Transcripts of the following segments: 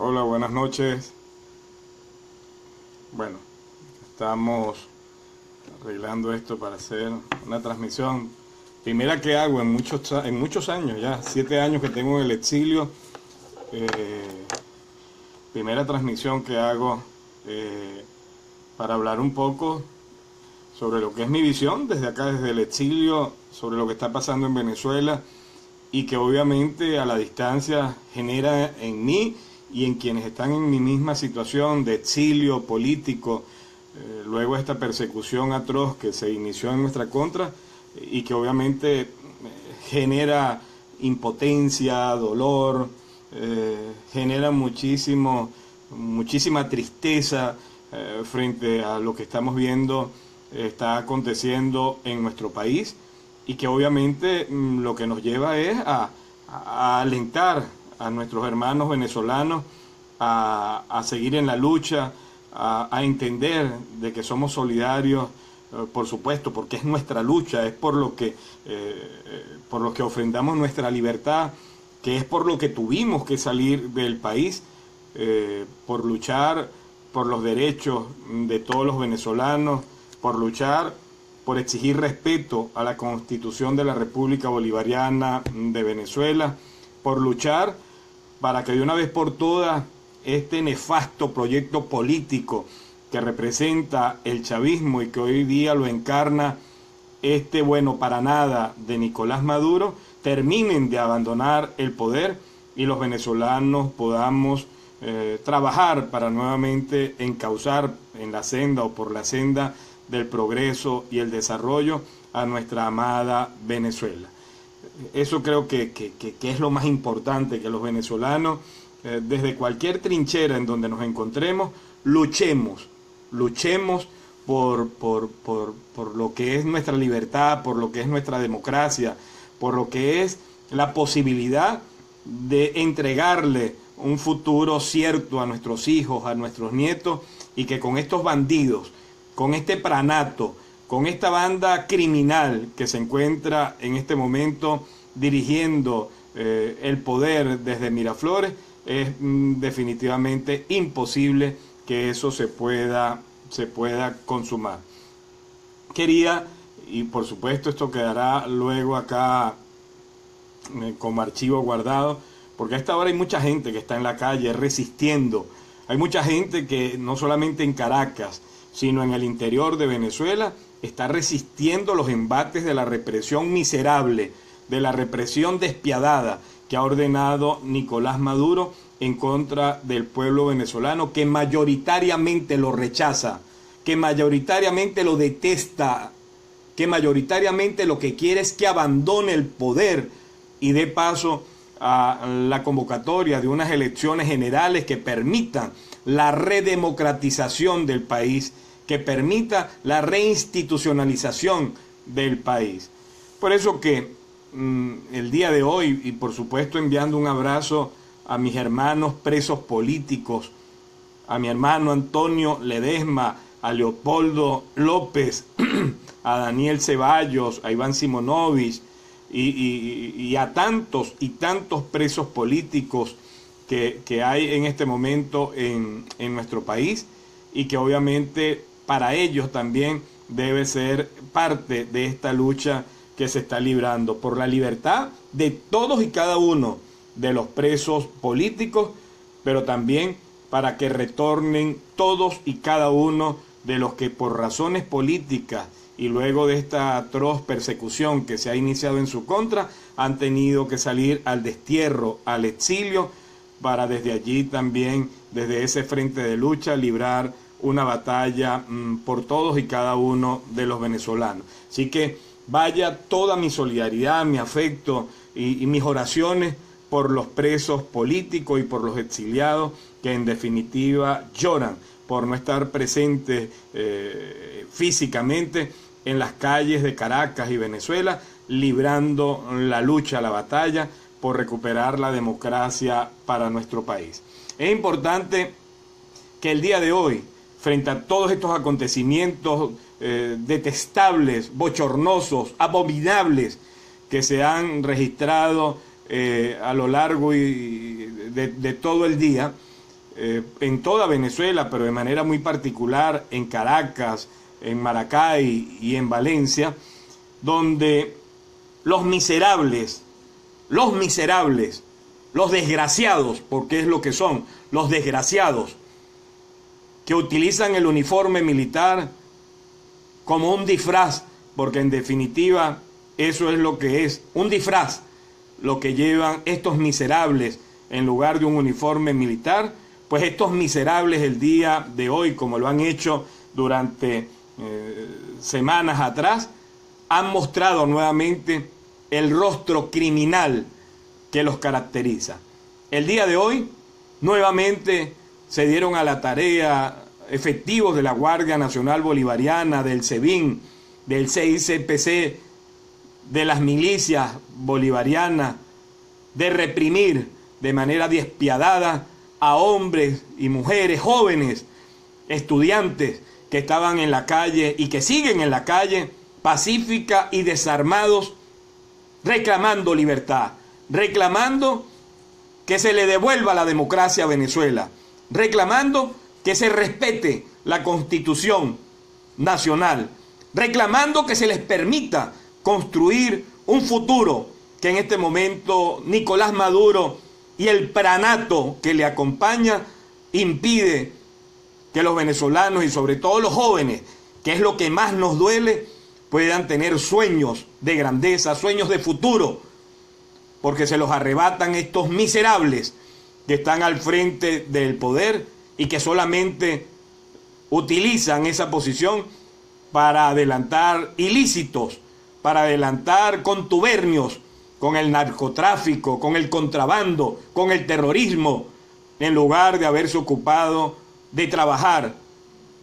Hola, buenas noches. Bueno, estamos arreglando esto para hacer una transmisión. Primera que hago en muchos años, ya 7 años que tengo en el exilio. eh, Primera transmisión que hago para hablar un poco sobre lo que es mi visión desde acá, desde el exilio, sobre lo que está pasando en Venezuela y que obviamente a la distancia genera en mí y en quienes están en mi misma situación de exilio político, luego esta persecución atroz que se inició en nuestra contra y que obviamente genera impotencia, dolor, genera muchísima tristeza frente a lo que estamos viendo está aconteciendo en nuestro país y que obviamente lo que nos lleva es a alentar a nuestros hermanos venezolanos a seguir en la lucha, a entender de que somos solidarios, por supuesto, porque es nuestra lucha, es por lo que ofrendamos nuestra libertad, que es por lo que tuvimos que salir del país, por luchar por los derechos de todos los venezolanos, por luchar por exigir respeto a la Constitución de la República Bolivariana de Venezuela, por luchar para que de una vez por todas este nefasto proyecto político que representa el chavismo y que hoy día lo encarna este bueno para nada de Nicolás Maduro, terminen de abandonar el poder y los venezolanos podamos trabajar para nuevamente encauzar en la senda o por la senda del progreso y el desarrollo a nuestra amada Venezuela. Eso creo que es lo más importante, que los venezolanos, desde cualquier trinchera en donde nos encontremos, luchemos por lo que es nuestra libertad, por lo que es nuestra democracia, por lo que es la posibilidad de entregarle un futuro cierto a nuestros hijos, a nuestros nietos, y que con estos bandidos, con este pranato, con esta banda criminal que se encuentra en este momento dirigiendo el poder desde Miraflores, es definitivamente imposible que eso se pueda consumar. Quería, y por supuesto esto quedará luego acá como archivo guardado, porque a esta hora hay mucha gente que está en la calle resistiendo. Hay mucha gente que no solamente en Caracas, sino en el interior de Venezuela, está resistiendo los embates de la represión miserable, de la represión despiadada que ha ordenado Nicolás Maduro en contra del pueblo venezolano, que mayoritariamente lo rechaza, que mayoritariamente lo detesta, que mayoritariamente lo que quiere es que abandone el poder y dé paso a la convocatoria de unas elecciones generales que permitan la redemocratización del país, que permita la reinstitucionalización del país. Por eso que el día de hoy, y por supuesto enviando un abrazo a mis hermanos presos políticos, a mi hermano Antonio Ledesma, a Leopoldo López, a Daniel Ceballos, a Iván Simonovich, y a tantos y tantos presos políticos que hay en este momento en nuestro país y que obviamente para ellos también debe ser parte de esta lucha que se está librando por la libertad de todos y cada uno de los presos políticos, pero también para que retornen todos y cada uno de los que por razones políticas y luego de esta atroz persecución que se ha iniciado en su contra, han tenido que salir al destierro, al exilio, para desde allí también, desde ese frente de lucha, librar una batalla por todos y cada uno de los venezolanos. Así que vaya toda mi solidaridad, mi afecto y mis oraciones por los presos políticos y por los exiliados que en definitiva lloran por no estar presentes físicamente en las calles de Caracas y Venezuela, librando la lucha, la batalla por recuperar la democracia para nuestro país. Es importante que el día de hoy, frente a todos estos acontecimientos detestables, bochornosos, abominables que se han registrado a lo largo de todo el día, en toda Venezuela, pero de manera muy particular en Caracas, en Maracay y en Valencia, donde los miserables, los desgraciados, porque es lo que son, los desgraciados, que utilizan el uniforme militar como un disfraz, porque en definitiva eso es lo que es, un disfraz, lo que llevan estos miserables en lugar de un uniforme militar. Pues estos miserables el día de hoy, como lo han hecho durante semanas atrás, han mostrado nuevamente el rostro criminal que los caracteriza. El día de hoy, nuevamente se dieron a la tarea efectivos de la Guardia Nacional Bolivariana, del SEBIN, del CICPC, de las milicias bolivarianas, de reprimir de manera despiadada a hombres y mujeres, jóvenes, estudiantes que estaban en la calle y que siguen en la calle, pacífica y desarmados, reclamando libertad, reclamando que se le devuelva la democracia a Venezuela, reclamando que se respete la Constitución nacional, reclamando que se les permita construir un futuro que en este momento Nicolás Maduro y el pranato que le acompaña impide que los venezolanos y sobre todo los jóvenes, que es lo que más nos duele, puedan tener sueños de grandeza, sueños de futuro, porque se los arrebatan estos miserables que están al frente del poder y que solamente utilizan esa posición para adelantar ilícitos, para adelantar contubernios con el narcotráfico, con el contrabando, con el terrorismo, en lugar de haberse ocupado de trabajar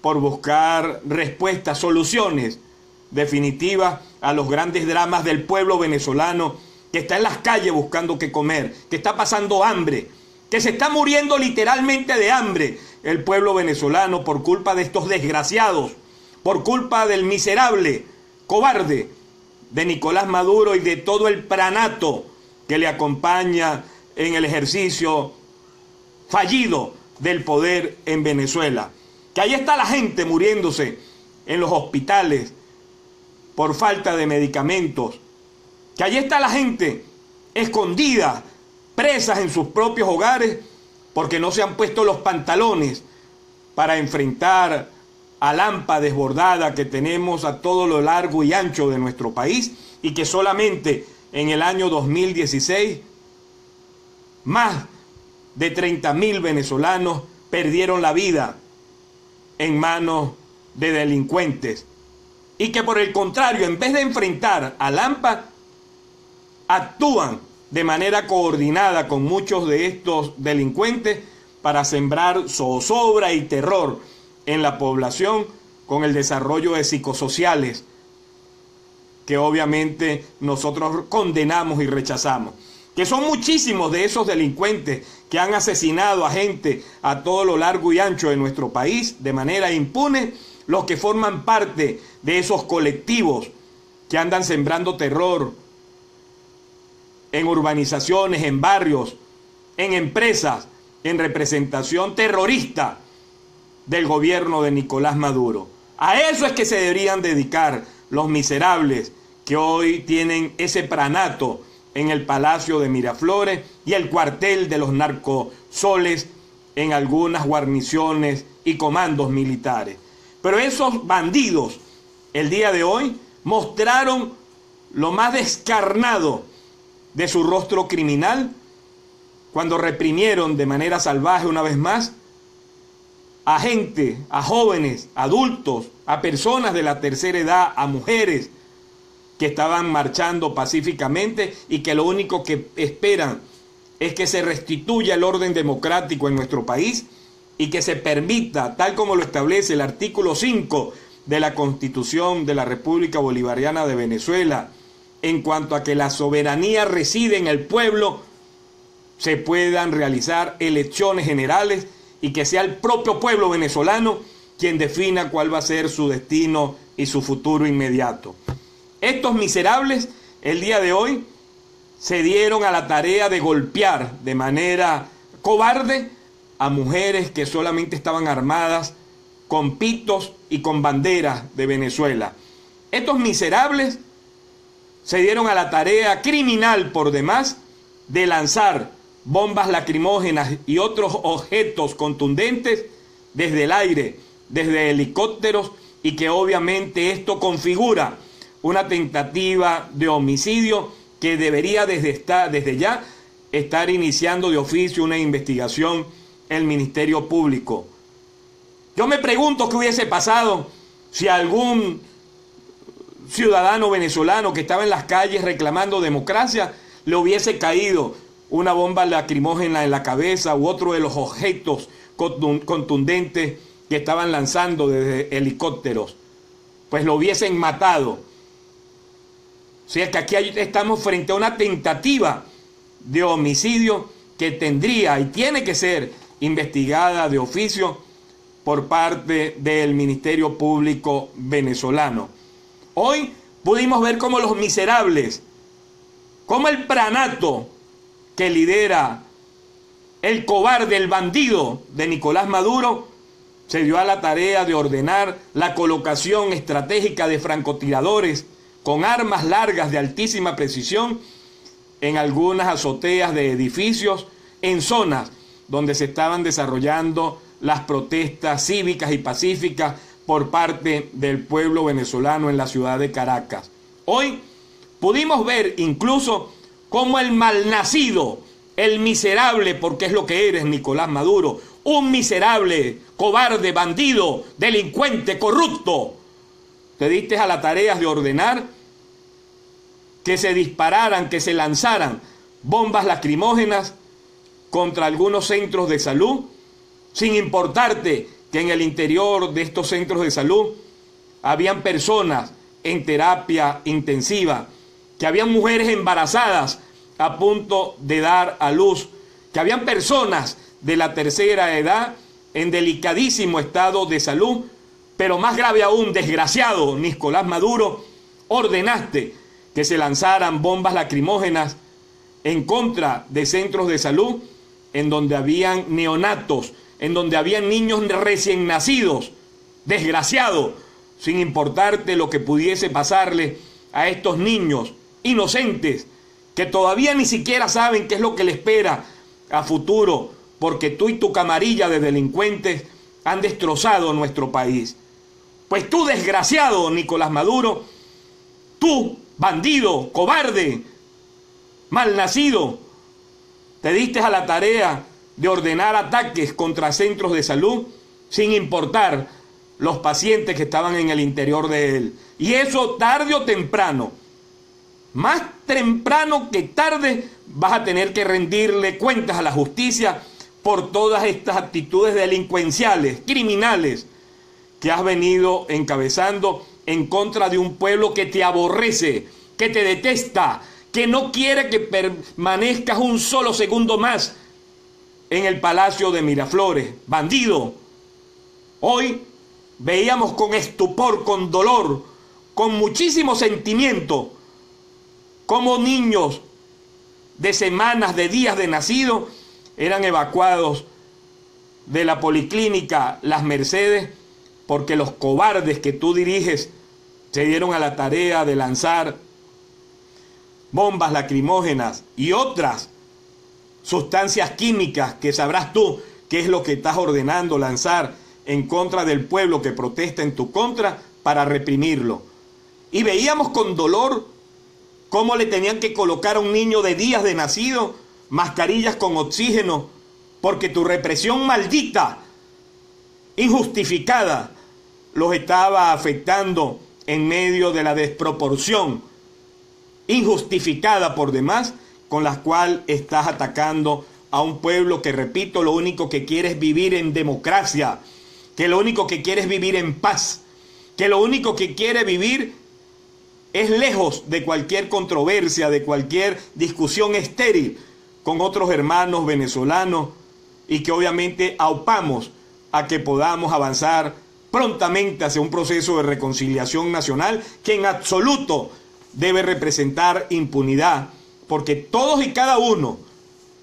por buscar respuestas, soluciones definitivas a los grandes dramas del pueblo venezolano que está en las calles buscando qué comer, que está pasando hambre, que se está muriendo literalmente de hambre el pueblo venezolano por culpa de estos desgraciados, por culpa del miserable, cobarde de Nicolás Maduro y de todo el pranato que le acompaña en el ejercicio fallido del poder en Venezuela. Que ahí está la gente muriéndose en los hospitales por falta de medicamentos. Que allí está la gente escondida, presas en sus propios hogares, porque no se han puesto los pantalones para enfrentar a la hampa desbordada que tenemos a todo lo largo y ancho de nuestro país, y que solamente en el año 2016 más de 30.000 venezolanos perdieron la vida en manos de delincuentes, y que por el contrario, en vez de enfrentar al AMPA, actúan de manera coordinada con muchos de estos delincuentes para sembrar zozobra y terror en la población con el desarrollo de psicosociales que obviamente nosotros condenamos y rechazamos. Que son muchísimos de esos delincuentes que han asesinado a gente a todo lo largo y ancho de nuestro país de manera impune, los que forman parte de esos colectivos que andan sembrando terror en urbanizaciones, en barrios, en empresas, en representación terrorista del gobierno de Nicolás Maduro. A eso es que se deberían dedicar los miserables que hoy tienen ese pranato en el Palacio de Miraflores y el cuartel de los narcosoles en algunas guarniciones y comandos militares. Pero esos bandidos el día de hoy mostraron lo más descarnado de su rostro criminal cuando reprimieron de manera salvaje una vez más a gente, a jóvenes, adultos, a personas de la tercera edad, a mujeres que estaban marchando pacíficamente y que lo único que esperan es que se restituya el orden democrático en nuestro país y que se permita, tal como lo establece el artículo 5 de la Constitución de la República Bolivariana de Venezuela, en cuanto a que la soberanía reside en el pueblo, se puedan realizar elecciones generales y que sea el propio pueblo venezolano quien defina cuál va a ser su destino y su futuro inmediato. Estos miserables, el día de hoy, se dieron a la tarea de golpear de manera cobarde a mujeres que solamente estaban armadas con pitos y con banderas de Venezuela. Estos miserables se dieron a la tarea criminal por demás de lanzar bombas lacrimógenas y otros objetos contundentes desde el aire, desde helicópteros, y que obviamente esto configura una tentativa de homicidio que debería desde ya estar iniciando de oficio una investigación el Ministerio Público. Yo me pregunto qué hubiese pasado si algún ciudadano venezolano que estaba en las calles reclamando democracia le hubiese caído una bomba lacrimógena en la cabeza u otro de los objetos contundentes que estaban lanzando desde helicópteros, pues lo hubiesen matado. O sea que aquí estamos frente a una tentativa de homicidio que tendría y tiene que ser investigada de oficio por parte del Ministerio Público venezolano. Hoy pudimos ver cómo los miserables, cómo el pranato que lidera el cobarde, el bandido de Nicolás Maduro, se dio a la tarea de ordenar la colocación estratégica de francotiradores con armas largas de altísima precisión en algunas azoteas de edificios, en zonas donde se estaban desarrollando las protestas cívicas y pacíficas por parte del pueblo venezolano en la ciudad de Caracas. Hoy pudimos ver incluso cómo el malnacido, el miserable, porque es lo que eres, Nicolás Maduro, un miserable, cobarde, bandido, delincuente, corrupto, te diste a la tarea de ordenar que se dispararan, que se lanzaran bombas lacrimógenas contra algunos centros de salud, sin importarte que en el interior de estos centros de salud habían personas en terapia intensiva, que habían mujeres embarazadas a punto de dar a luz, que habían personas de la tercera edad en delicadísimo estado de salud, pero más grave aún, desgraciado Nicolás Maduro, ordenaste que se lanzaran bombas lacrimógenas en contra de centros de salud en donde habían neonatos, en donde habían niños recién nacidos, desgraciado, sin importarte lo que pudiese pasarle a estos niños inocentes que todavía ni siquiera saben qué es lo que les espera a futuro, porque tú y tu camarilla de delincuentes han destrozado nuestro país. Pues tú, desgraciado Nicolás Maduro, tú, bandido, cobarde, malnacido, te diste a la tarea de ordenar ataques contra centros de salud sin importar los pacientes que estaban en el interior de él. Y eso tarde o temprano, más temprano que tarde, vas a tener que rendirle cuentas a la justicia por todas estas actitudes delincuenciales, criminales, que has venido encabezando en contra de un pueblo que te aborrece, que te detesta, que no quiere que permanezcas un solo segundo más en el Palacio de Miraflores. Bandido, hoy veíamos con estupor, con dolor, con muchísimo sentimiento, cómo niños de semanas, de días de nacido, eran evacuados de la Policlínica Las Mercedes, porque los cobardes que tú diriges se dieron a la tarea de lanzar bombas lacrimógenas y otras sustancias químicas que sabrás tú qué es lo que estás ordenando lanzar en contra del pueblo que protesta en tu contra para reprimirlo. Y veíamos con dolor cómo le tenían que colocar a un niño de días de nacido mascarillas con oxígeno, porque tu represión maldita, injustificada, los estaba afectando en medio de la desproporción injustificada por demás con la cual estás atacando a un pueblo que, repito, lo único que quiere es vivir en democracia, que lo único que quiere es vivir en paz, que lo único que quiere vivir es lejos de cualquier controversia, de cualquier discusión estéril con otros hermanos venezolanos, y que obviamente aupamos a que podamos avanzar prontamente hacia un proceso de reconciliación nacional que en absoluto debe representar impunidad, porque todos y cada uno,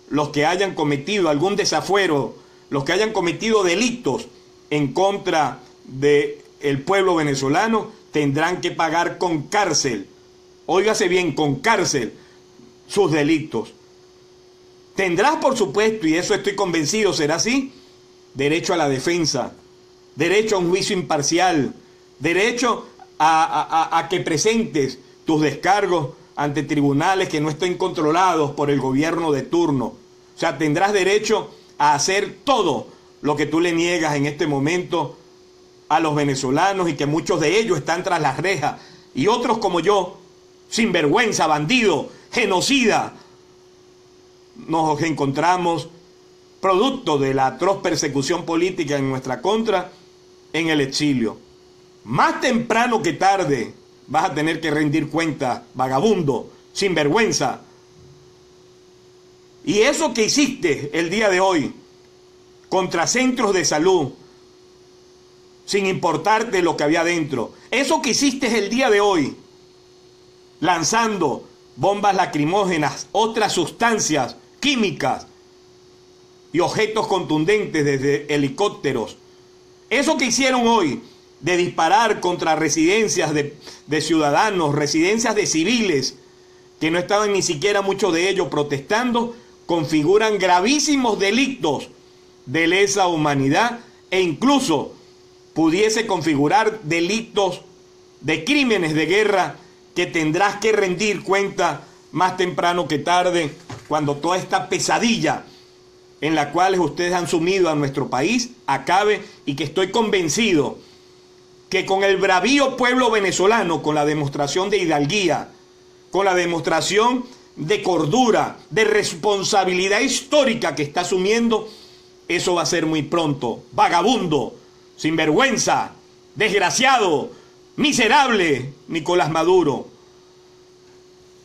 los que hayan cometido algún desafuero los que hayan cometido delitos en contra del pueblo venezolano, tendrán que pagar con cárcel, óigase bien, con cárcel, sus delitos. Tendrás, por supuesto, y eso estoy convencido será así, derecho a la defensa, derecho a un juicio imparcial, derecho a que presentes tus descargos ante tribunales que no estén controlados por el gobierno de turno. O sea, tendrás derecho a hacer todo lo que tú le niegas en este momento a los venezolanos, y que muchos de ellos están tras las rejas, y otros como yo, sinvergüenza, bandido, genocida, nos encontramos producto de la atroz persecución política en nuestra contra en el exilio. Más temprano que tarde vas a tener que rendir cuenta, vagabundo, sinvergüenza. Y eso que hiciste el día de hoy contra centros de salud, sin importarte lo que había dentro, eso que hiciste el día de hoy, lanzando bombas lacrimógenas, otras sustancias químicas y objetos contundentes desde helicópteros, eso que hicieron hoy de disparar contra residencias de ciudadanos, residencias de civiles, que no estaban ni siquiera muchos de ellos protestando, configuran gravísimos delitos de lesa humanidad, e incluso pudiese configurar delitos de crímenes de guerra que tendrás que rendir cuenta más temprano que tarde, cuando toda esta pesadilla en la cual ustedes han sumido a nuestro país acabe, y que estoy convencido que con el bravío pueblo venezolano, con la demostración de hidalguía, con la demostración de cordura, de responsabilidad histórica que está asumiendo, eso va a ser muy pronto. Vagabundo, sinvergüenza, desgraciado, miserable, Nicolás Maduro.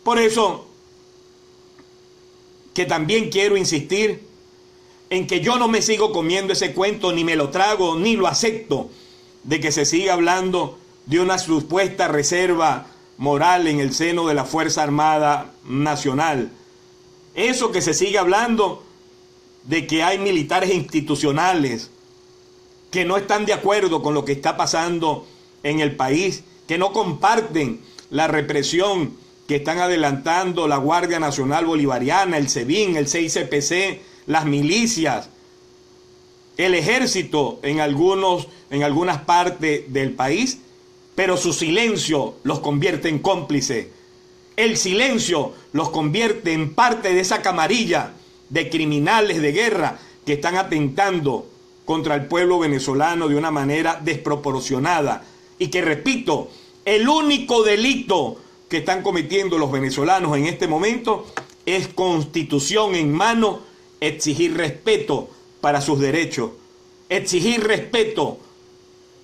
Por eso que también quiero insistir en que yo no me sigo comiendo ese cuento, ni me lo trago, ni lo acepto, de que se siga hablando de una supuesta reserva moral en el seno de la Fuerza Armada Nacional. Eso que se sigue hablando de que hay militares institucionales que no están de acuerdo con lo que está pasando en el país, que no comparten la represión que están adelantando la Guardia Nacional Bolivariana, el SEBIN, el CICPC, las milicias, el ejército en algunas partes del país, pero su silencio los convierte en cómplices. El silencio los convierte en parte de esa camarilla de criminales de guerra que están atentando contra el pueblo venezolano de una manera desproporcionada, y que, repito, el único delito que están cometiendo los venezolanos en este momento es, constitución en mano, exigir respeto para sus derechos, exigir respeto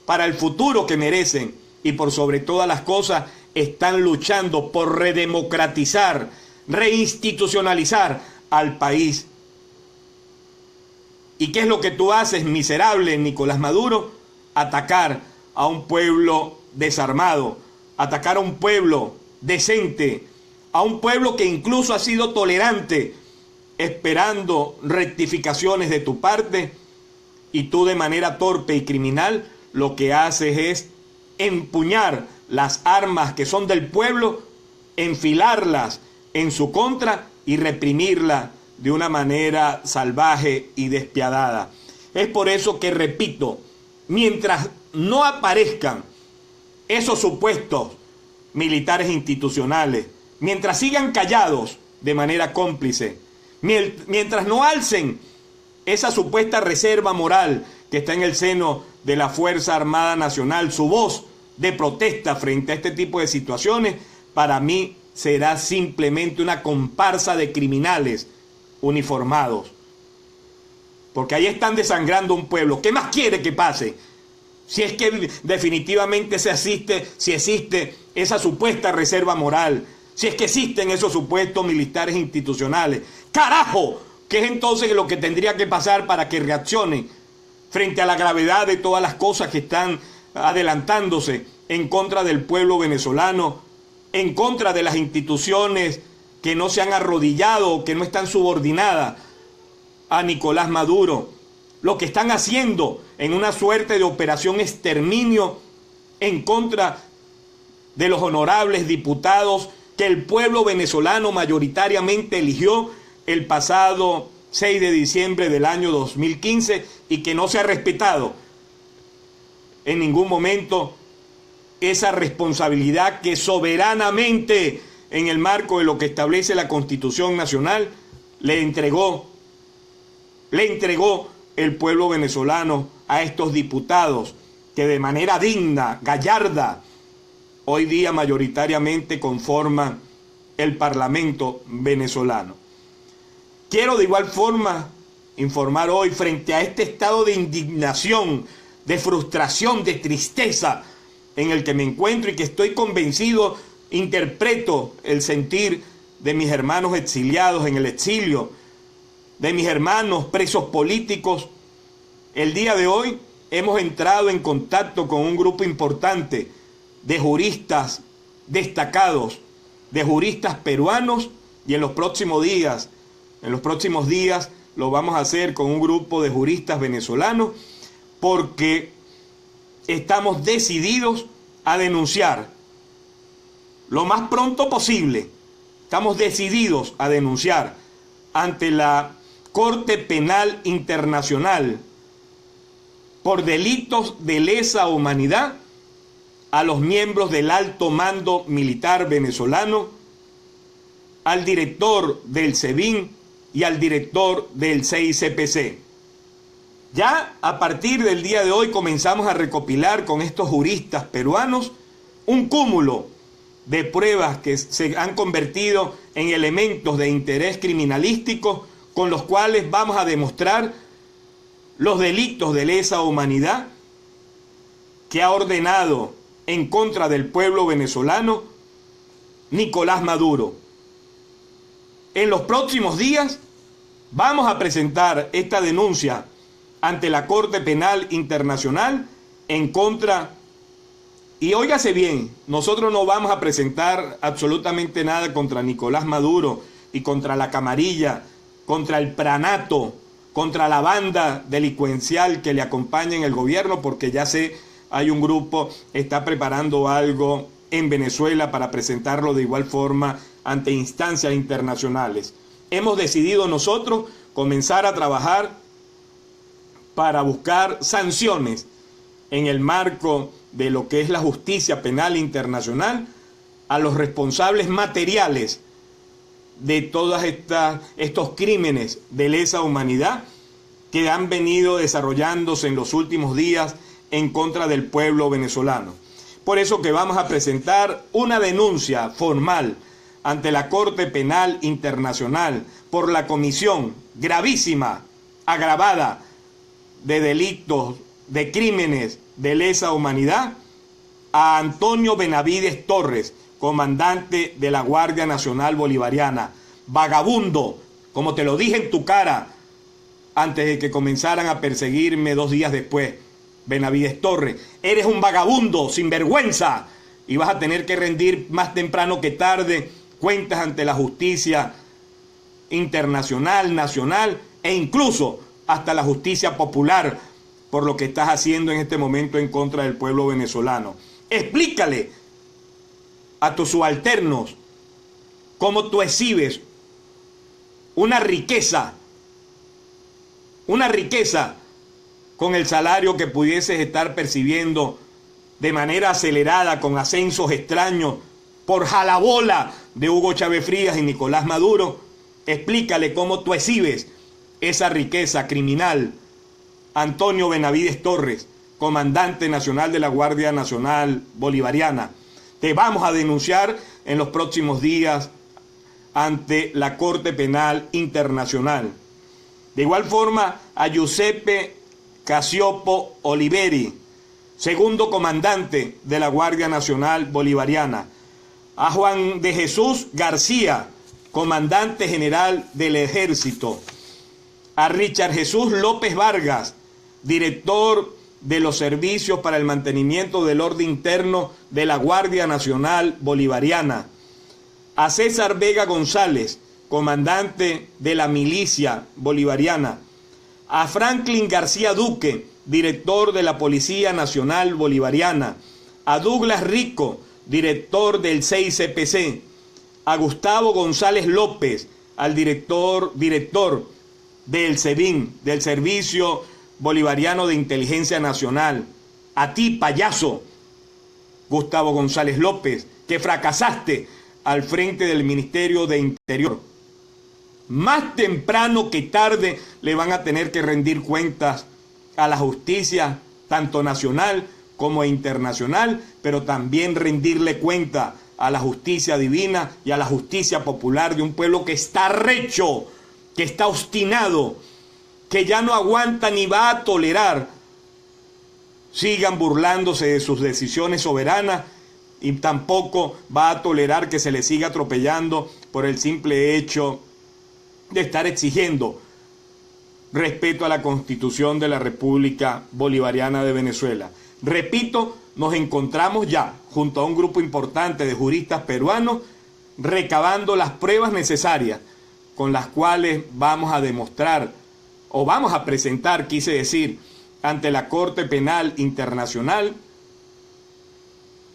para el futuro que merecen, y por sobre todas las cosas están luchando por redemocratizar, reinstitucionalizar al país. ¿Y qué es lo que tú haces, miserable Nicolás Maduro? Atacar a un pueblo desarmado, atacar a un pueblo decente, a un pueblo que incluso ha sido tolerante, esperando rectificaciones de tu parte, y tú, de manera torpe y criminal, lo que haces es empuñar las armas que son del pueblo, enfilarlas en su contra y reprimirla de una manera salvaje y despiadada. Es por eso que, repito, mientras no aparezcan esos supuestos militares institucionales, mientras sigan callados de manera cómplice, mientras no alcen esa supuesta reserva moral que está en el seno de la Fuerza Armada Nacional, su voz de protesta frente a este tipo de situaciones, para mí será simplemente una comparsa de criminales uniformados. Porque ahí están desangrando un pueblo. ¿Qué más quiere que pase? Si es que definitivamente si existe esa supuesta reserva moral, si es que existen esos supuestos militares institucionales. ¡Carajo! ¿Qué es entonces lo que tendría que pasar para que reaccionen frente a la gravedad de todas las cosas que están adelantándose en contra del pueblo venezolano, en contra de las instituciones que no se han arrodillado o que no están subordinadas a Nicolás Maduro? lo que están haciendo en una suerte de operación exterminio en contra de los honorables diputados que el pueblo venezolano mayoritariamente eligió el pasado 6 de diciembre del año 2015 y que no se ha respetado en ningún momento esa responsabilidad que soberanamente, en el marco de lo que establece la Constitución Nacional, le entregó el pueblo venezolano a estos diputados que de manera digna, gallarda, hoy día mayoritariamente conforman el Parlamento venezolano. Quiero de igual forma informar hoy, frente a este estado de indignación, de frustración, de tristeza en el que me encuentro y que estoy convencido, interpreto el sentir de mis hermanos exiliados en el exilio, de mis hermanos presos políticos. El día de hoy hemos entrado en contacto con un grupo importante de juristas destacados, de juristas peruanos, y en los próximos días lo vamos a hacer con un grupo de juristas venezolanos, porque estamos decididos a denunciar lo más pronto posible. Estamos decididos a denunciar ante la Corte Penal Internacional por delitos de lesa humanidad a los miembros del alto mando militar venezolano, al director del SEBIN y al director del CICPC. Ya a partir del día de hoy comenzamos a recopilar con estos juristas peruanos un cúmulo de pruebas que se han convertido en elementos de interés criminalístico con los cuales vamos a demostrar los delitos de lesa humanidad que ha ordenado en contra del pueblo venezolano Nicolás Maduro. En los próximos días vamos a presentar esta denuncia ante la Corte Penal Internacional en contra, y óigase bien, nosotros no vamos a presentar absolutamente nada contra Nicolás Maduro y contra la camarilla, contra el pranato, contra la banda delincuencial que le acompaña en el gobierno, porque ya sé, hay un grupo, está preparando algo en Venezuela para presentarlo de igual forma ante instancias internacionales. Hemos decidido nosotros comenzar a trabajar para buscar sanciones en el marco de lo que es la justicia penal internacional a los responsables materiales de todos estos crímenes de lesa humanidad que han venido desarrollándose en los últimos días en contra del pueblo venezolano. Por eso que vamos a presentar una denuncia formal ante la Corte Penal Internacional por la comisión gravísima, agravada, de delitos, de crímenes de lesa humanidad a Antonio Benavides Torres, comandante de la Guardia Nacional Bolivariana. Vagabundo, como te lo dije en tu cara antes de que comenzaran a perseguirme 2 días después. Benavides Torres, eres un vagabundo sin vergüenza y vas a tener que rendir más temprano que tarde cuentas ante la justicia internacional, nacional e incluso hasta la justicia popular por lo que estás haciendo en este momento en contra del pueblo venezolano. Explícale a tus subalternos cómo tú exhibes una riqueza con el salario que pudieses estar percibiendo de manera acelerada, con ascensos extraños, por jalabola de Hugo Chávez Frías y Nicolás Maduro. Explícale cómo tú exhibes esa riqueza criminal. Antonio Benavides Torres, comandante nacional de la Guardia Nacional Bolivariana. Te vamos a denunciar en los próximos días ante la Corte Penal Internacional. De igual forma, a Giuseppe Casiopo Oliveri, segundo comandante de la Guardia Nacional Bolivariana. A Juan de Jesús García, comandante general del Ejército. A Richard Jesús López Vargas, director de los servicios para el mantenimiento del orden interno de la Guardia Nacional Bolivariana. A César Vega González, comandante de la milicia bolivariana. a Franklin García Duque, director de la Policía Nacional Bolivariana, a Douglas Rico, director del CICPC, a Gustavo González López, al director del SEBIN, del Servicio Bolivariano de Inteligencia Nacional, a ti, payaso, Gustavo González López, que fracasaste al frente del Ministerio de Interior. Más temprano que tarde le van a tener que rendir cuentas a la justicia, tanto nacional como internacional, pero también rendirle cuenta a la justicia divina y a la justicia popular de un pueblo que está recho, que está obstinado, que ya no aguanta ni va a tolerar sigan burlándose de sus decisiones soberanas, y tampoco va a tolerar que se le siga atropellando por el simple hecho de estar exigiendo respeto a la Constitución de la República Bolivariana de Venezuela. Repito, nos encontramos ya junto a un grupo importante de juristas peruanos recabando las pruebas necesarias con las cuales vamos a demostrar, o vamos a presentar, quise decir, ante la Corte Penal Internacional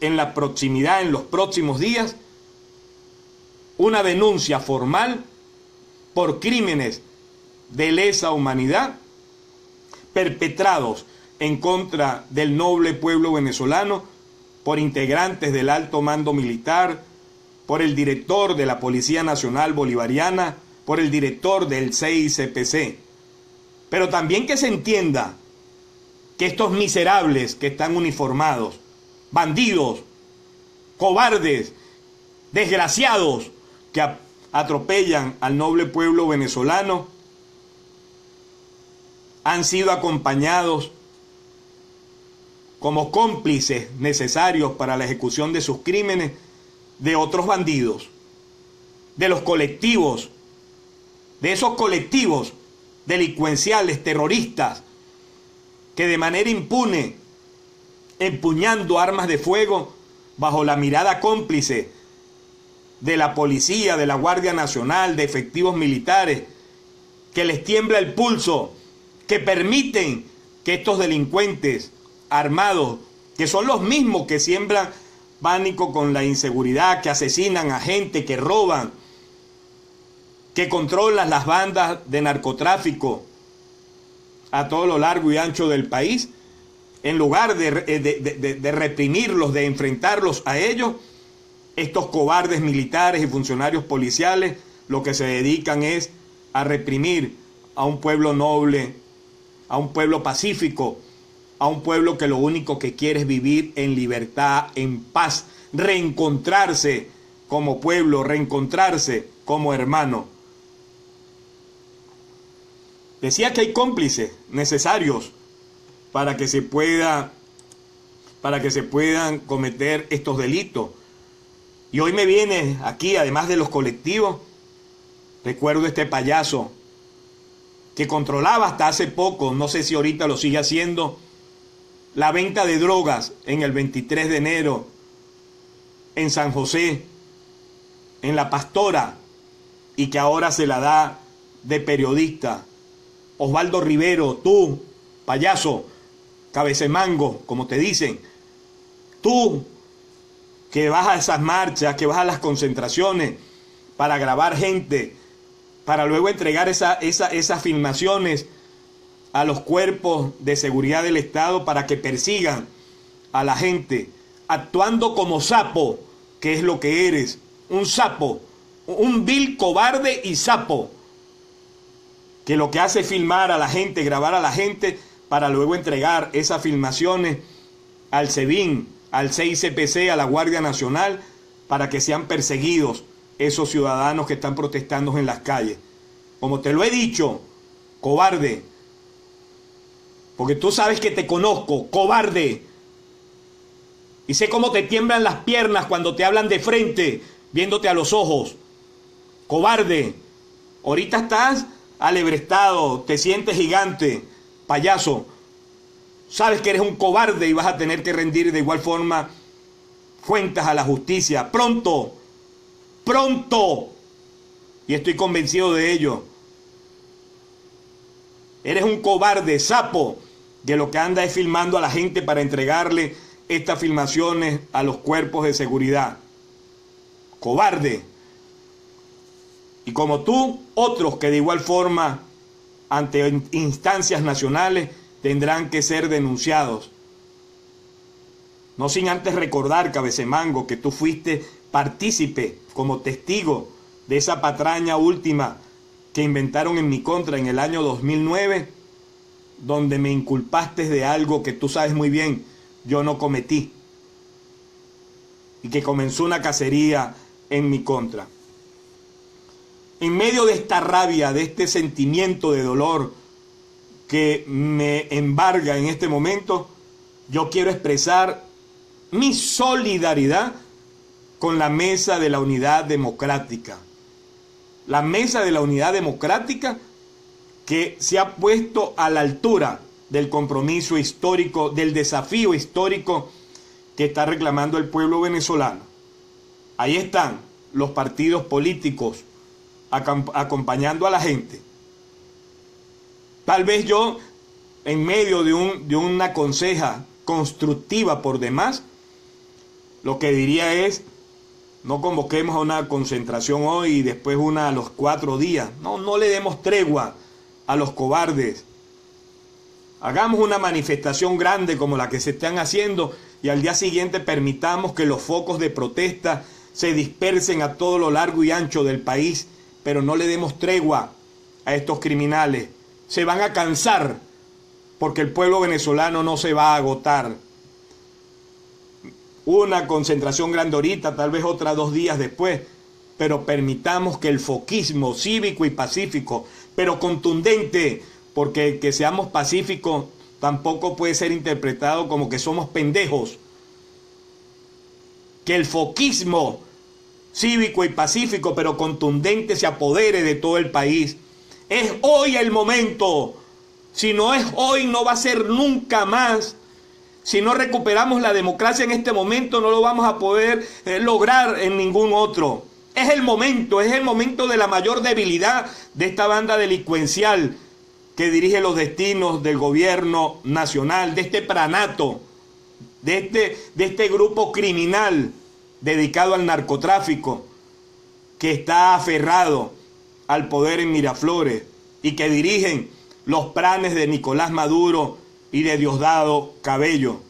en la proximidad, en los próximos días, una denuncia formal por crímenes de lesa humanidad perpetrados en contra del noble pueblo venezolano por integrantes del alto mando militar, por el director de la Policía Nacional Bolivariana, por el director del CICPC. Pero también que se entienda que estos miserables que están uniformados, bandidos, cobardes, desgraciados, que atropellan al noble pueblo venezolano, han sido acompañados como cómplices necesarios para la ejecución de sus crímenes de otros bandidos, de los colectivos, de esos colectivos delincuenciales, terroristas, que de manera impune, empuñando armas de fuego bajo la mirada cómplice de la policía, de la Guardia Nacional, de efectivos militares, que les tiembla el pulso, que permiten que estos delincuentes armados, que son los mismos que siembran pánico con la inseguridad, que asesinan a gente, que roban, que controlan las bandas de narcotráfico a todo lo largo y ancho del país, en lugar de reprimirlos, de enfrentarlos a ellos, estos cobardes militares y funcionarios policiales lo que se dedican es a reprimir a un pueblo noble, a un pueblo pacífico, a un pueblo que lo único que quiere es vivir en libertad, en paz, reencontrarse como pueblo, reencontrarse como hermano. Decía que hay cómplices necesarios para que se puedan cometer estos delitos. Y hoy me viene aquí, además de los colectivos, recuerdo este payaso que controlaba hasta hace poco, no sé si ahorita lo sigue haciendo, la venta de drogas en el 23 de enero, en San José, en La Pastora, y que ahora se la da de periodista. Osvaldo Rivero, tú, payaso, cabecemango, como te dicen, tú que vas a esas marchas, que vas a las concentraciones para grabar gente, para luego entregar esas filmaciones a los cuerpos de seguridad del Estado para que persigan a la gente, actuando como sapo, que es lo que eres, un sapo, un vil cobarde y sapo, que lo que hace es filmar a la gente, grabar a la gente, para luego entregar esas filmaciones al SEBIN, al CICPC, a la Guardia Nacional, para que sean perseguidos esos ciudadanos que están protestando en las calles. Como te lo he dicho, cobarde, porque tú sabes que te conozco, cobarde, y sé cómo te tiemblan las piernas cuando te hablan de frente, viéndote a los ojos. Cobarde, ahorita estás alebrestado, te sientes gigante, payaso, sabes que eres un cobarde y vas a tener que rendir de igual forma cuentas a la justicia, pronto, y estoy convencido de ello. Eres un cobarde, sapo, que lo que anda es filmando a la gente para entregarle estas filmaciones a los cuerpos de seguridad. Cobarde. Y como tú, otros que de igual forma, ante instancias nacionales, tendrán que ser denunciados. No sin antes recordar, cabecemango, que tú fuiste partícipe como testigo de esa patraña última que inventaron en mi contra en el año 2009, donde me inculpaste de algo que tú sabes muy bien yo no cometí, y que comenzó una cacería en mi contra. En medio de esta rabia, de este sentimiento de dolor que me embarga en este momento, yo quiero expresar mi solidaridad con la Mesa de la Unidad Democrática. La Mesa de la Unidad Democrática que se ha puesto a la altura del compromiso histórico, del desafío histórico que está reclamando el pueblo venezolano. Ahí están los partidos políticos acompañando a la gente. Tal vez yo, en medio de una conseja constructiva por demás, lo que diría es: no convoquemos a una concentración hoy y después una a los 4 días. No le demos tregua a los cobardes. Hagamos una manifestación grande como la que se están haciendo y al día siguiente permitamos que los focos de protesta se dispersen a todo lo largo y ancho del país, pero no le demos tregua a estos criminales. Se van a cansar porque el pueblo venezolano no se va a agotar. Una concentración grande ahorita, tal vez otra 2 días después, pero permitamos que el foquismo cívico y pacífico, pero contundente, porque que seamos pacíficos tampoco puede ser interpretado como que somos pendejos. Que el foquismo cívico y pacífico, pero contundente, se apodere de todo el país. Es hoy el momento. Si no es hoy, no va a ser nunca más. Si no recuperamos la democracia en este momento, no lo vamos a poder lograr en ningún otro. Es el momento de la mayor debilidad de esta banda delincuencial que dirige los destinos del gobierno nacional, de este pranato, de este grupo criminal dedicado al narcotráfico, que está aferrado al poder en Miraflores y que dirigen los planes de Nicolás Maduro y de Diosdado Cabello.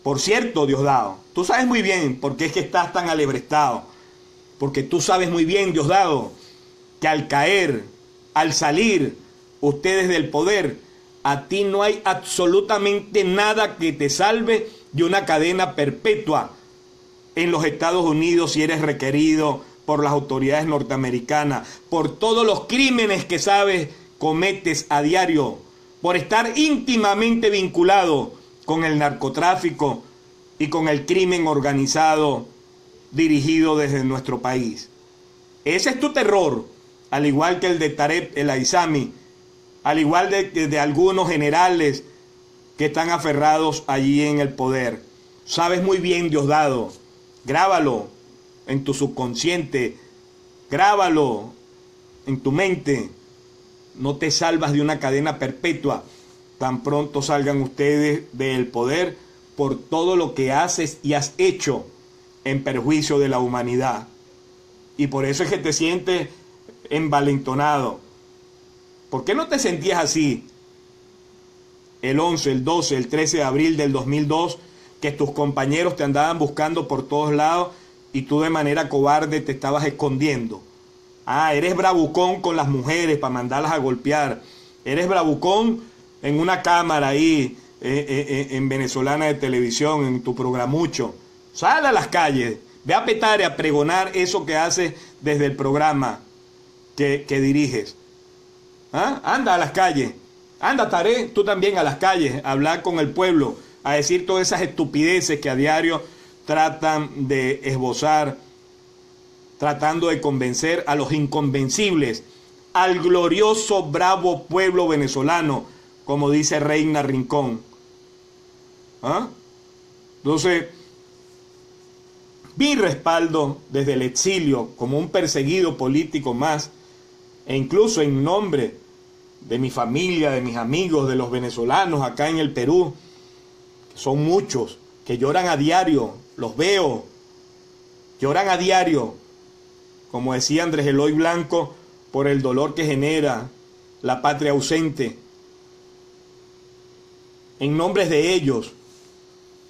Por cierto, Diosdado, tú sabes muy bien por qué es que estás tan alebrestado. Porque tú sabes muy bien, Diosdado, que al caer, al salir ustedes del poder, a ti no hay absolutamente nada que te salve de una cadena perpetua en los Estados Unidos si eres requerido por las autoridades norteamericanas, por todos los crímenes que sabes cometes a diario, por estar íntimamente vinculado con el narcotráfico y con el crimen organizado dirigido desde nuestro país. Ese es tu terror, al igual que el de Tarek El Aissami, al igual de algunos generales que están aferrados allí en el poder. Sabes muy bien, Diosdado, grábalo en tu subconsciente, grábalo en tu mente. No te salvas de una cadena perpetua tan pronto salgan ustedes del poder por todo lo que haces y has hecho en perjuicio de la humanidad. Y por eso es que te sientes envalentonado. ¿Por qué no te sentías así el 11, el 12, el 13 de abril del 2002, que tus compañeros te andaban buscando por todos lados y tú de manera cobarde te estabas escondiendo? Eres bravucón con las mujeres para mandarlas a golpear. Eres bravucón en una cámara ahí en Venezolana de Televisión, en tu programucho. Sal a las calles, ve a Petare a pregonar eso que haces desde el programa que diriges. Anda a las calles, anda Tarek, tú también a las calles, a hablar con el pueblo, a decir todas esas estupideces que a diario tratan de esbozar, tratando de convencer a los inconvencibles, al glorioso, bravo pueblo venezolano, como dice Reina Rincón. Entonces, mi respaldo desde el exilio como un perseguido político más, e incluso en nombre de mi familia, de mis amigos, de los venezolanos acá en el Perú, que son muchos, que lloran a diario, los veo, lloran a diario, como decía Andrés Eloy Blanco, por el dolor que genera la patria ausente. En nombre de ellos,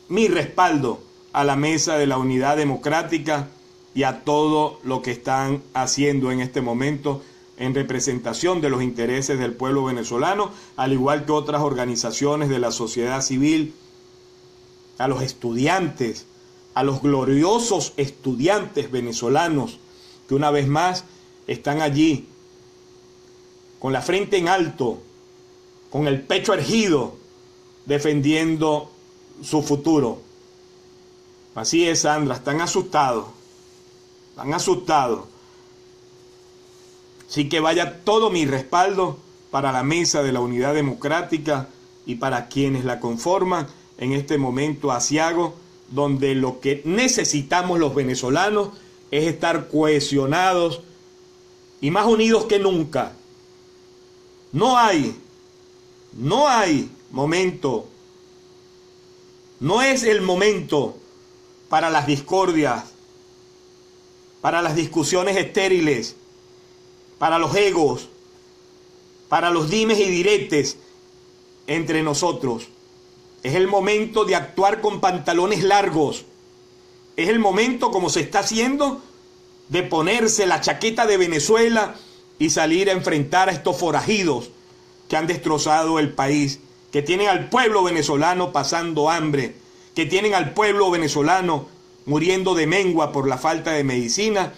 mi respaldo a la Mesa de la Unidad Democrática y a todo lo que están haciendo en este momento en representación de los intereses del pueblo venezolano, al igual que otras organizaciones de la sociedad civil, a los estudiantes, a los gloriosos estudiantes venezolanos que una vez más están allí con la frente en alto, con el pecho erguido, defendiendo su futuro. Así es, Sandra, están asustados, están asustados. Así que vaya todo mi respaldo para la Mesa de la Unidad Democrática y para quienes la conforman en este momento aciago, donde lo que necesitamos los venezolanos es estar cohesionados y más unidos que nunca. No hay momento, no es el momento para las discordias, para las discusiones estériles, para los egos, para los dimes y diretes entre nosotros. Es el momento de actuar con pantalones largos. Es el momento, como se está haciendo, de ponerse la chaqueta de Venezuela y salir a enfrentar a estos forajidos que han destrozado el país, que tienen al pueblo venezolano pasando hambre, que tienen al pueblo venezolano muriendo de mengua por la falta de medicina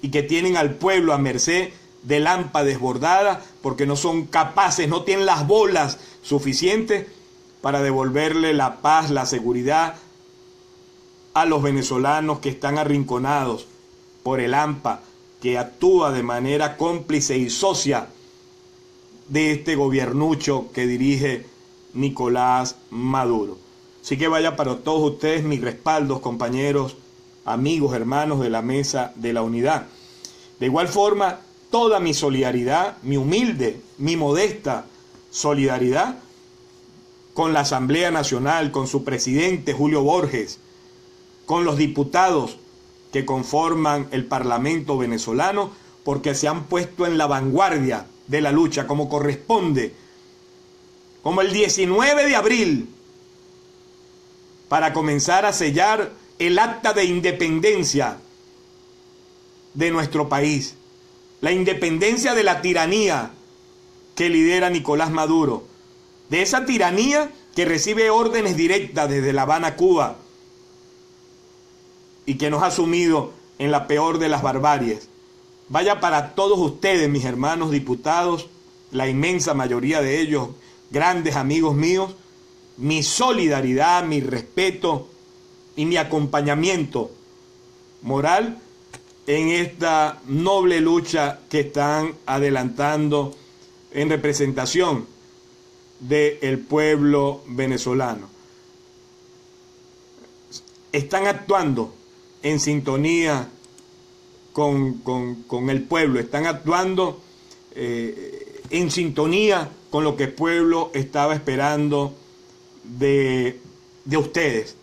y que tienen al pueblo a merced de lampa desbordada porque no son capaces, no tienen las bolas suficientes para devolverle la paz, la seguridad a los venezolanos que están arrinconados por el AMPA, que actúa de manera cómplice y socia de este gobiernucho que dirige Nicolás Maduro. Así que vaya para todos ustedes mis respaldos, compañeros, amigos, hermanos de la Mesa de la Unidad. De igual forma, toda mi solidaridad, mi humilde, mi modesta solidaridad con la Asamblea Nacional, con su presidente Julio Borges, con los diputados que conforman el Parlamento venezolano, porque se han puesto en la vanguardia de la lucha como corresponde, como el 19 de abril, para comenzar a sellar el acta de independencia de nuestro país, la independencia de la tiranía que lidera Nicolás Maduro, de esa tiranía que recibe órdenes directas desde La Habana, Cuba, y que nos ha sumido en la peor de las barbaries. Vaya para todos ustedes, mis hermanos diputados, la inmensa mayoría de ellos, grandes amigos míos, mi solidaridad, mi respeto y mi acompañamiento moral en esta noble lucha que están adelantando en representación del pueblo venezolano. Están actuando en sintonía con el pueblo, están actuando en sintonía con lo que el pueblo estaba esperando de ustedes.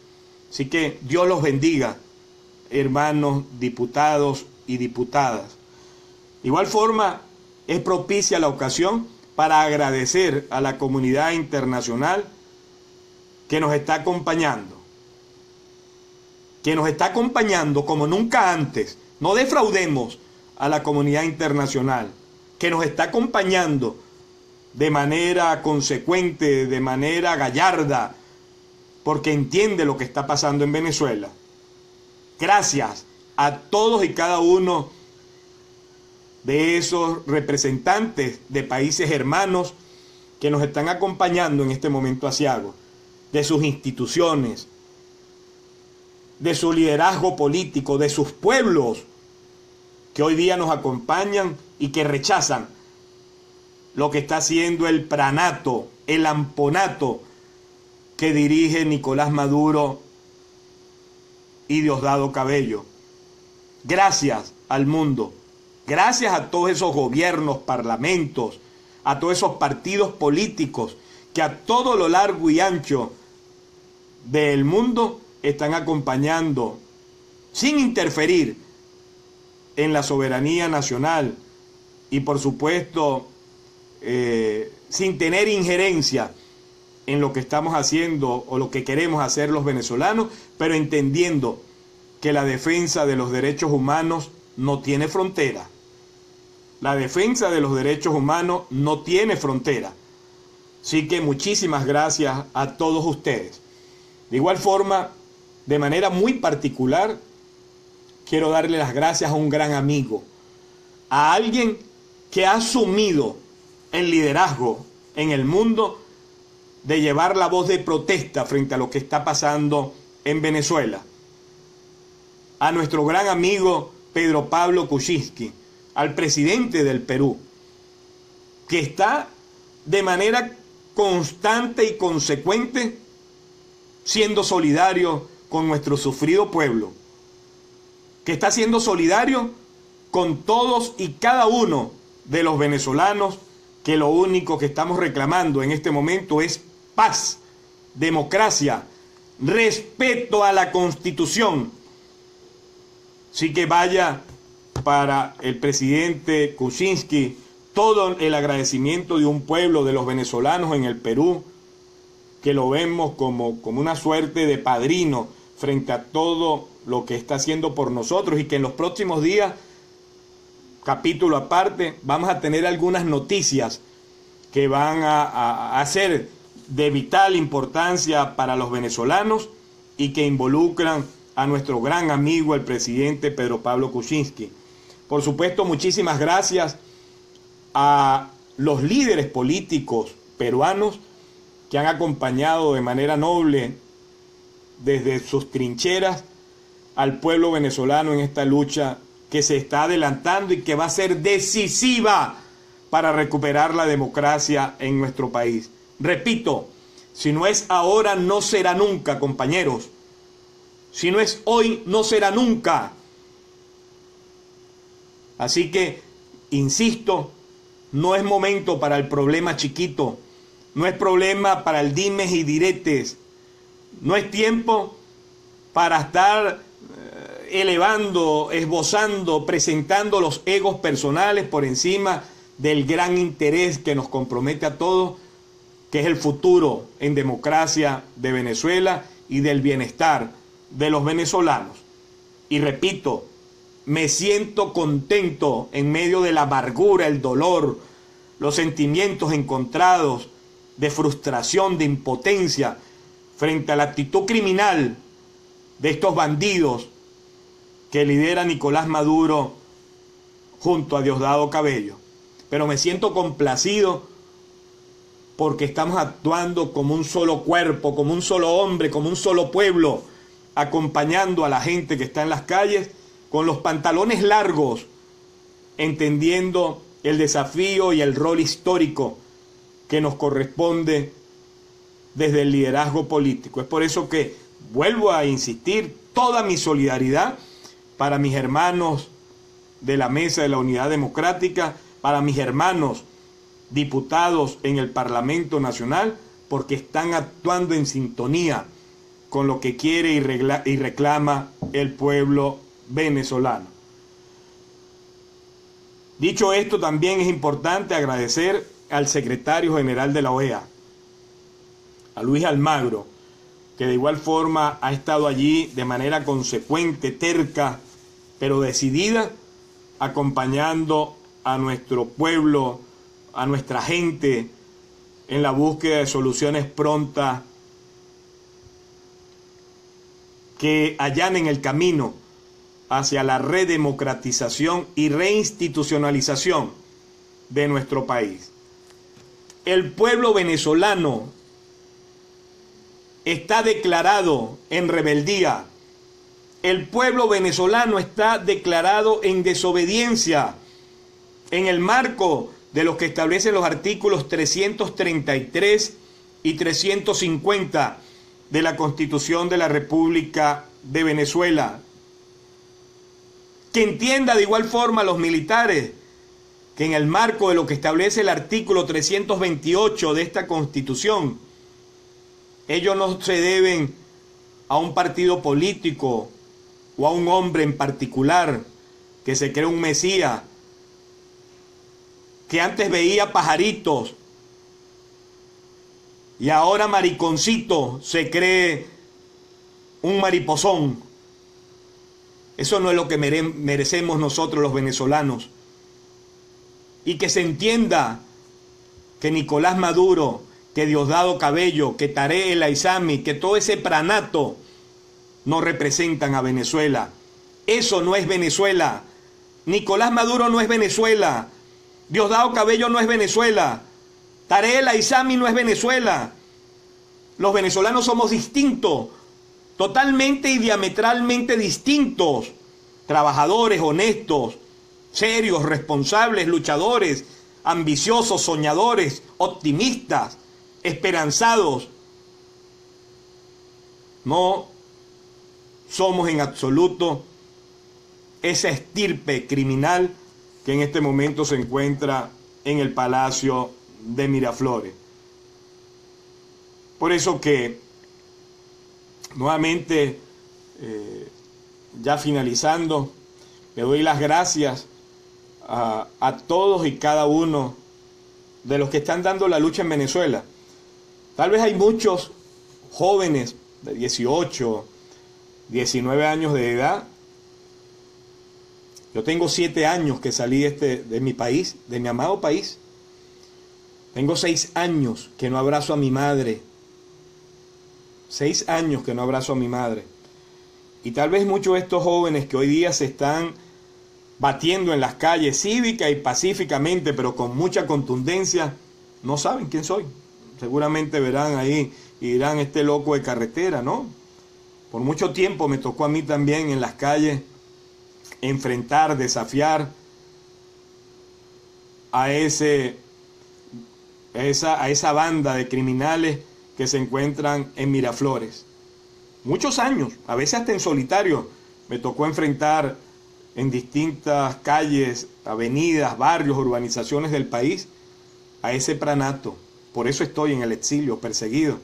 Así que Dios los bendiga, hermanos diputados y diputadas. De igual forma, es propicia la ocasión para agradecer a la comunidad internacional que nos está acompañando, como nunca antes. No defraudemos a la comunidad internacional, que nos está acompañando de manera consecuente, de manera gallarda, porque entiende lo que está pasando en Venezuela. Gracias a todos y cada uno de esos representantes de países hermanos que nos están acompañando en este momento aciago, de sus instituciones, de su liderazgo político, de sus pueblos que hoy día nos acompañan y que rechazan lo que está haciendo el pranato, el amponato que dirige Nicolás Maduro y Diosdado Cabello. Gracias al mundo, gracias a todos esos gobiernos, parlamentos, a todos esos partidos políticos que a todo lo largo y ancho del mundo están acompañando, sin interferir en la soberanía nacional y por supuesto sin tener injerencia en lo que estamos haciendo o lo que queremos hacer los venezolanos, pero entendiendo que la defensa de los derechos humanos no tiene frontera. La defensa de los derechos humanos no tiene frontera. Así que muchísimas gracias a todos ustedes. De igual forma, de manera muy particular, quiero darle las gracias a un gran amigo, a alguien que ha asumido el liderazgo en el mundo de llevar la voz de protesta frente a lo que está pasando en Venezuela. A nuestro gran amigo Pedro Pablo Kuczynski, al presidente del Perú, que está de manera constante y consecuente siendo solidario con nuestro sufrido pueblo, que está siendo solidario con todos y cada uno de los venezolanos, que lo único que estamos reclamando en este momento es paz, democracia, respeto a la Constitución. Así que vaya para el presidente Kuczynski todo el agradecimiento de un pueblo, de los venezolanos en el Perú, que lo vemos como una suerte de padrino frente a todo lo que está haciendo por nosotros, y que en los próximos días, capítulo aparte, vamos a tener algunas noticias que van a ser de vital importancia para los venezolanos y que involucran a nuestro gran amigo, el presidente Pedro Pablo Kuczynski. Por supuesto, muchísimas gracias a los líderes políticos peruanos que han acompañado de manera noble desde sus trincheras al pueblo venezolano en esta lucha que se está adelantando y que va a ser decisiva para recuperar la democracia en nuestro país. Repito, si no es ahora, no será nunca, compañeros. Si no es hoy, no será nunca. Así que, insisto, no es momento para el problema chiquito, no es problema para el dimes y diretes, no es tiempo para estar elevando, esbozando, presentando los egos personales por encima del gran interés que nos compromete a todos, que es el futuro en democracia de Venezuela y del bienestar de los venezolanos. Y repito, me siento contento en medio de la amargura, el dolor, los sentimientos encontrados de frustración, de impotencia frente a la actitud criminal de estos bandidos que lidera Nicolás Maduro junto a Diosdado Cabello. Pero me siento complacido porque estamos actuando como un solo cuerpo, como un solo hombre, como un solo pueblo, acompañando a la gente que está en las calles con los pantalones largos, entendiendo el desafío y el rol histórico que nos corresponde desde el liderazgo político. Es por eso que vuelvo a insistir, toda mi solidaridad para mis hermanos de la Mesa de la Unidad Democrática, para mis hermanos diputados en el Parlamento Nacional, porque están actuando en sintonía con lo que quiere y reclama el pueblo venezolano. Dicho esto, también es importante agradecer al secretario general de la OEA, a Luis Almagro, que de igual forma ha estado allí de manera consecuente, terca, pero decidida, acompañando a nuestro pueblo, a nuestra gente, en la búsqueda de soluciones prontas que allanen el camino hacia la redemocratización y reinstitucionalización de nuestro país. El pueblo venezolano está declarado en rebeldía. El pueblo venezolano está declarado en desobediencia en el marco de lo que establecen los artículos 333 y 350 de la Constitución de la República de Venezuela. Que entienda de igual forma a los militares que en el marco de lo que establece el artículo 328 de esta Constitución, ellos no se deben a un partido político o a un hombre en particular que se cree un mesías, que antes veía pajaritos y ahora mariconcito se cree un mariposón. Eso no es lo que merecemos nosotros los venezolanos. Y que se entienda que Nicolás Maduro, que Diosdado Cabello, que Tarek El Aissami, que todo ese pranato no representan a Venezuela. Eso no es Venezuela. Nicolás Maduro no es Venezuela. Diosdado Cabello no es Venezuela. Tarek El Aissami no es Venezuela. Los venezolanos somos distintos, totalmente y diametralmente distintos. Trabajadores, honestos, serios, responsables, luchadores, ambiciosos, soñadores, optimistas, esperanzados. No somos en absoluto esa estirpe criminal que en este momento se encuentra en el Palacio de Miraflores. Por eso que, nuevamente, ya finalizando, le doy las gracias a todos y cada uno de los que están dando la lucha en Venezuela. Tal vez hay muchos jóvenes de 18, 19 años de edad. Yo tengo 7 años que salí de mi país, de mi amado país. Tengo 6 años que no abrazo a mi madre. 6 años que no abrazo a mi madre. Y tal vez muchos de estos jóvenes que hoy día se están batiendo en las calles cívica y pacíficamente, pero con mucha contundencia, no saben quién soy. Seguramente verán ahí y dirán, este loco de carretera, ¿no? Por mucho tiempo me tocó a mí también en las calles enfrentar, desafiar a esa banda de criminales que se encuentran en Miraflores. Muchos años, a veces hasta en solitario, me tocó enfrentar en distintas calles, avenidas, barrios, urbanizaciones del país a ese pranato. Por eso estoy en el exilio, perseguido.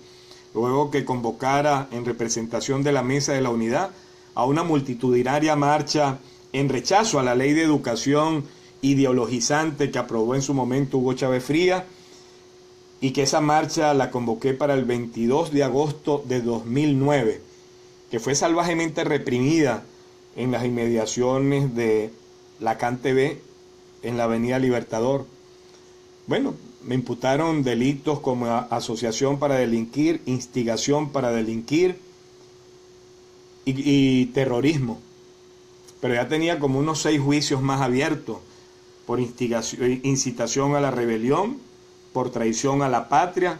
Luego que convocara en representación de la Mesa de la Unidad a una multitudinaria marcha en rechazo a la ley de educación ideologizante que aprobó en su momento Hugo Chávez Frías, y que esa marcha la convoqué para el 22 de agosto de 2009, que fue salvajemente reprimida en las inmediaciones de la CanTV en la Avenida Libertador. Bueno, me imputaron delitos como asociación para delinquir, instigación para delinquir y terrorismo. Pero ya tenía como unos 6 juicios más abiertos por incitación a la rebelión, por traición a la patria,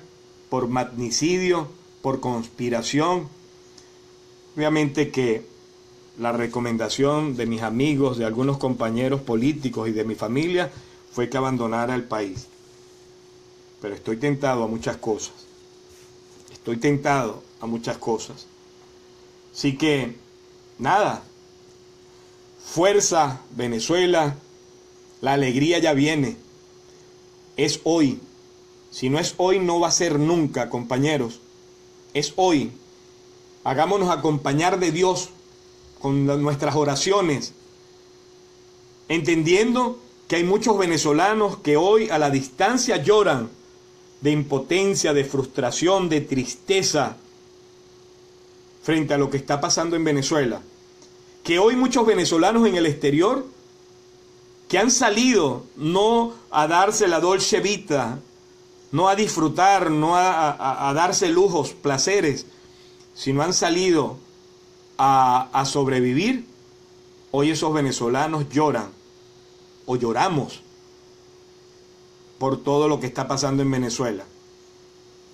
por magnicidio, por conspiración. Obviamente que la recomendación de mis amigos, de algunos compañeros políticos y de mi familia fue que abandonara el país. Pero estoy tentado a muchas cosas. Estoy tentado a muchas cosas. Así que, nada. Fuerza, Venezuela. La alegría ya viene. Es hoy. Si no es hoy, no va a ser nunca, compañeros. Es hoy. Hagámonos acompañar de Dios con nuestras oraciones, entendiendo que hay muchos venezolanos que hoy a la distancia lloran de impotencia, de frustración, de tristeza frente a lo que está pasando en Venezuela. Que hoy muchos venezolanos en el exterior que han salido no a darse la dolce vita, no a disfrutar, no a darse lujos, placeres, sino han salido a sobrevivir, hoy esos venezolanos lloran o lloramos por todo lo que está pasando en Venezuela.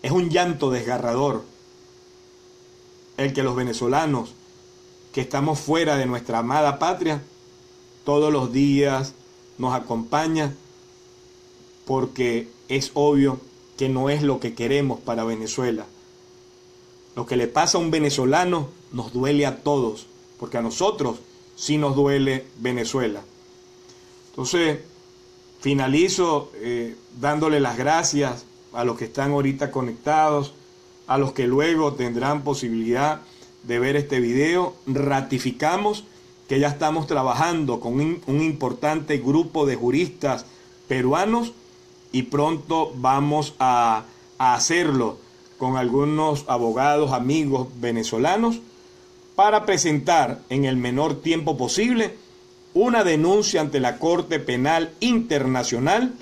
Es un llanto desgarrador el que los venezolanos que estamos fuera de nuestra amada patria todos los días nos acompaña, porque es obvio que no es lo que queremos para Venezuela. Lo que le pasa a un venezolano nos duele a todos, porque a nosotros sí nos duele Venezuela. Entonces, Finalizo dándole las gracias a los que están ahorita conectados, a los que luego tendrán posibilidad de ver este video. Ratificamos que ya estamos trabajando con un importante grupo de juristas peruanos y pronto vamos a hacerlo con algunos abogados, amigos venezolanos, para presentar en el menor tiempo posible una denuncia ante la Corte Penal Internacional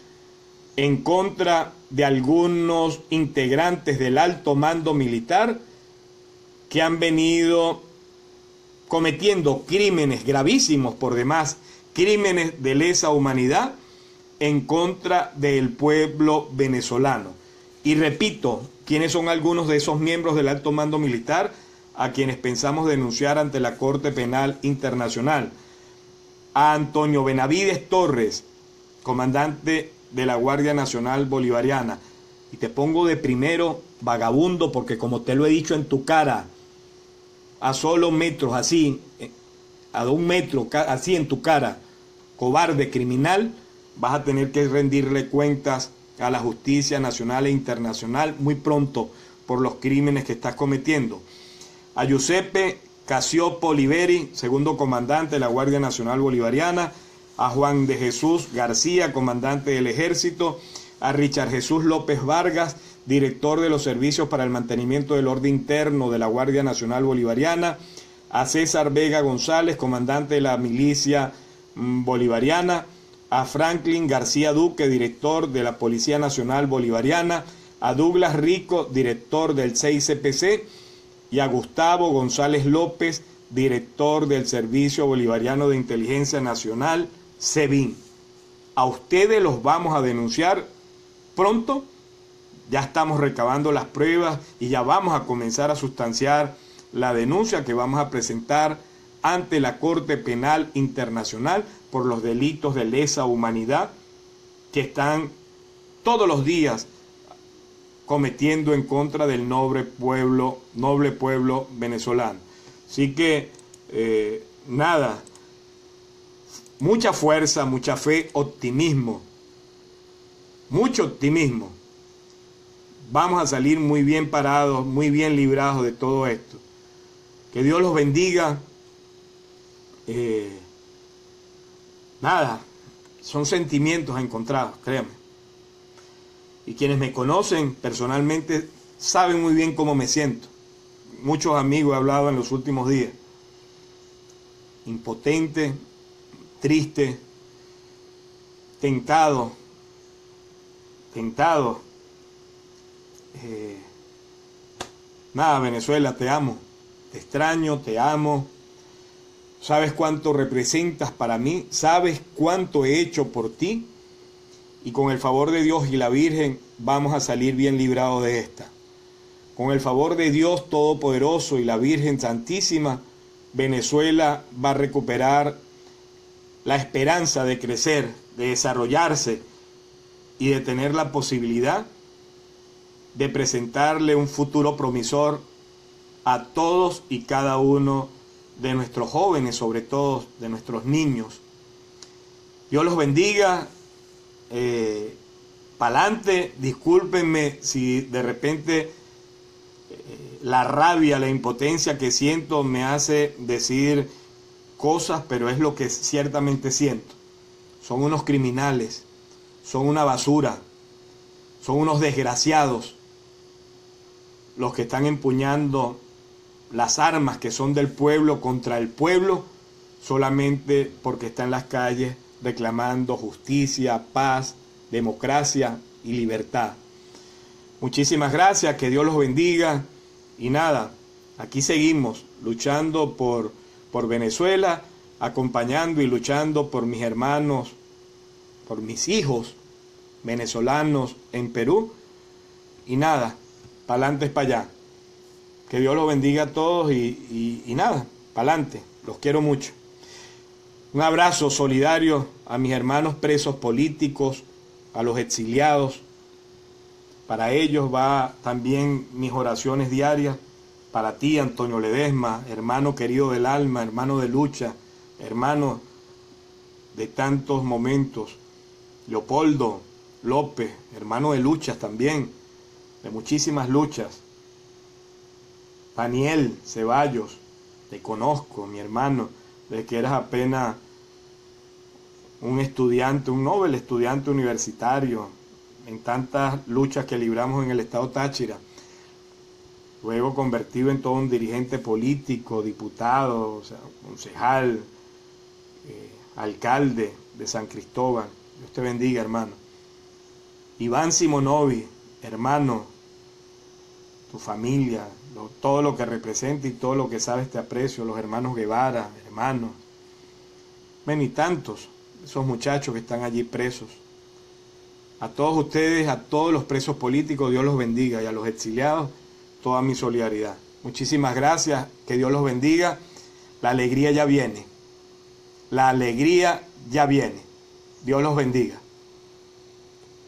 en contra de algunos integrantes del alto mando militar que han venido cometiendo crímenes gravísimos por demás, crímenes de lesa humanidad en contra del pueblo venezolano. Y repito, ¿quiénes son algunos de esos miembros del alto mando militar a quienes pensamos denunciar ante la Corte Penal Internacional? A Antonio Benavides Torres, comandante de la Guardia Nacional Bolivariana. Y te pongo de primero vagabundo porque, como te lo he dicho en tu cara, a solo metros, así, a 1 metro, así en tu cara, cobarde criminal, vas a tener que rendirle cuentas a la justicia nacional e internacional muy pronto por los crímenes que estás cometiendo. A Giuseppe Casiopo Oliveri, segundo comandante de la Guardia Nacional Bolivariana. A Juan de Jesús García, comandante del Ejército. A Richard Jesús López Vargas, director de los Servicios para el Mantenimiento del Orden Interno de la Guardia Nacional Bolivariana. A César Vega González, comandante de la Milicia Bolivariana. A Franklin García Duque, director de la Policía Nacional Bolivariana. A Douglas Rico, director del CICPC. Y a Gustavo González López, director del Servicio Bolivariano de Inteligencia Nacional, SEBIN. A ustedes los vamos a denunciar pronto. Ya estamos recabando las pruebas y ya vamos a comenzar a sustanciar la denuncia que vamos a presentar ante la Corte Penal Internacional por los delitos de lesa humanidad que están todos los días cometiendo en contra del noble pueblo venezolano. Así que, nada, mucha fuerza, mucha fe, optimismo, mucho optimismo. Vamos a salir muy bien parados, muy bien librados de todo esto. Que Dios los bendiga. Nada, son sentimientos encontrados, créanme. Y quienes me conocen personalmente saben muy bien cómo me siento. Muchos amigos he hablado en los últimos días. Impotente, triste, tentado. Nada, Venezuela, te amo. Te extraño, te amo. Sabes cuánto representas para mí. Sabes cuánto he hecho por ti. Y con el favor de Dios y la Virgen vamos a salir bien librados de esta. Con el favor de Dios Todopoderoso y la Virgen Santísima, Venezuela va a recuperar la esperanza de crecer, de desarrollarse y de tener la posibilidad de presentarle un futuro promisor a todos y cada uno de nuestros jóvenes, sobre todo de nuestros niños. Dios los bendiga. Pa'lante, discúlpenme si de repente la rabia, la impotencia que siento me hace decir cosas, pero es lo que ciertamente siento. Son unos criminales, son una basura, son unos desgraciados los que están empuñando las armas que son del pueblo contra el pueblo solamente porque está en las calles reclamando justicia, paz, democracia y libertad. Muchísimas gracias, que Dios los bendiga y nada, aquí seguimos luchando por Venezuela, acompañando y luchando por mis hermanos, por mis hijos venezolanos en Perú y nada, pa'lante es para allá. Que Dios los bendiga a todos y nada, pa'lante, los quiero mucho. Un abrazo solidario a mis hermanos presos políticos, a los exiliados. Para ellos va también mis oraciones diarias. Para ti, Antonio Ledesma, hermano querido del alma, hermano de lucha, hermano de tantos momentos Leopoldo López, hermano de luchas también, de muchísimas luchas. Daniel Ceballos, te conozco, mi hermano, desde que eras apenas un estudiante, un noble estudiante universitario, en tantas luchas que libramos en el estado Táchira. Luego convertido en todo un dirigente político, diputado, o sea, concejal, alcalde de San Cristóbal. Dios te bendiga, hermano. Iván Simonovi, hermano, tu familia, todo lo que representa y todo lo que sabes te aprecio. Los hermanos Guevara, hermanos. Ven, y tantos, esos muchachos que están allí presos. A todos ustedes, a todos los presos políticos, Dios los bendiga, y a los exiliados, toda mi solidaridad. Muchísimas gracias, que Dios los bendiga. La alegría ya viene. La alegría ya viene. Dios los bendiga.